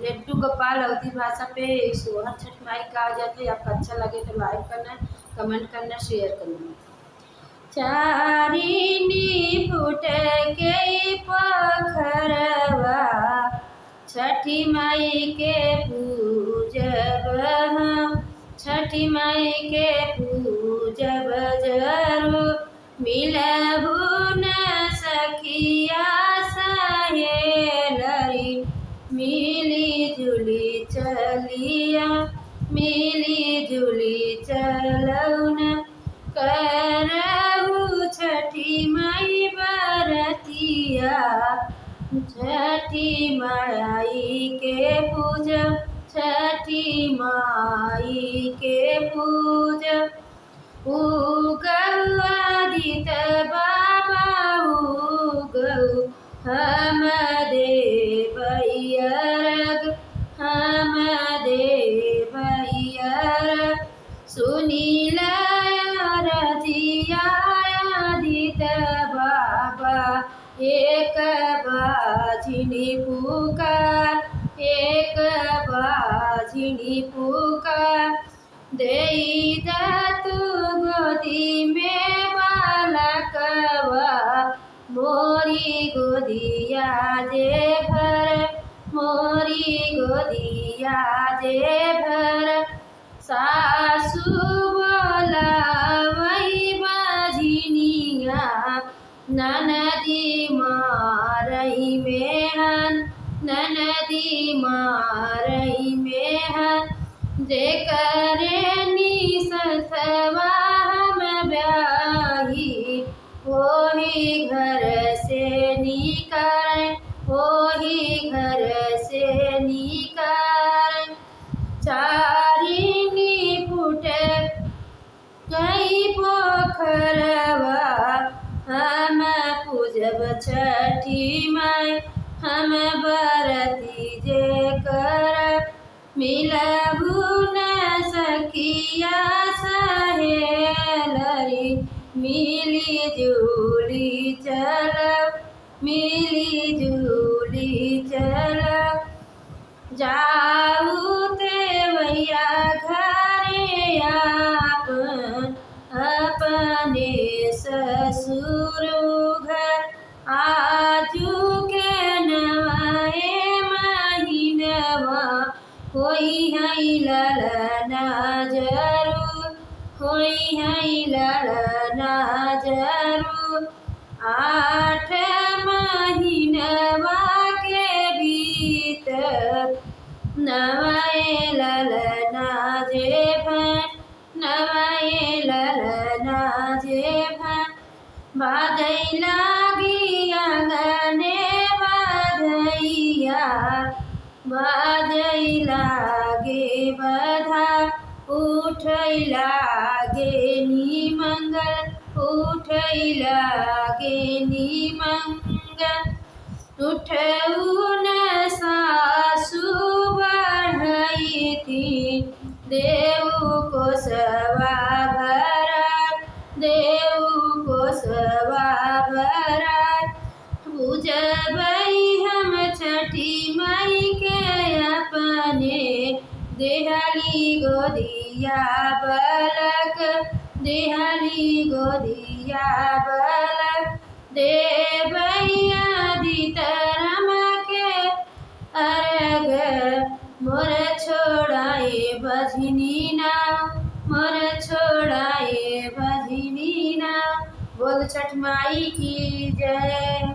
लड्डू गोपाल अवधी भाषा पे सोहर छठ माई कहा जाता है। आपको अच्छा लगे तो लाइक करना, कमेंट करना, शेयर करना। चारिनी फूट के पोखरवा छठी माई के पूजब हम, छठी माई के पूजब जरूर मिलहु न सखिया सहेलरी, मिली जुली चलिया मिली जुली चलौन करहु छठी माई बरतिया, छठी माई के पूजा छठी माई के पूजा। उगऊ आदित्य बाबा उगऊ हम देवैया अर्घ, हम देवैया अर्घ, सुनीला रजिया आदित्य बाबा एक बाझिनी पुकार, एक बाझिनी पुकार। देई तू गोदी में बालकवा, मोरी गोदिया जे भर, मोरी गोदिया जे भर। सासू बोलावई बाझिनिया, ननदी मारई मेहन, ननदी मारई मेहन। जेकरे निसथवा हम ब्याही, वही घर से निकाय, वही घर से निकाय। चारिनी फूट कई पोखरवा हम पूजब छठी माई, हम बरती जे करब मिलहु न सखिया सहेलरी, मिली जुली चलब मिली जुली चलब। जाऊ देवैया घरे आपन, अपने ससुर घर, आजू के नवाए महीनवा होई है ललना जरूर, होई है ललना जरूर। 8 महीनवा के भीतर नवाए ललना जे भन, नवाए ललना जे भन। बाजै लागी आंगने बधैया, बाजै लागे बधा, उठै लागे निमंगल, उठै लागे निमंगल। उठऊ न सासु बढ़ई थी, देऊ कोसवा भराय, देऊ कोसवा भराय। पूजबई हम छठी माई के अपने, देहली गोदिया बलक, देहली गोदिया बलक। देवैया दितरम के अर्घ, मोर छोड़ाए बझनी ना, मोर छोड़ाए बझनी ना। बोल छठ माई की जय।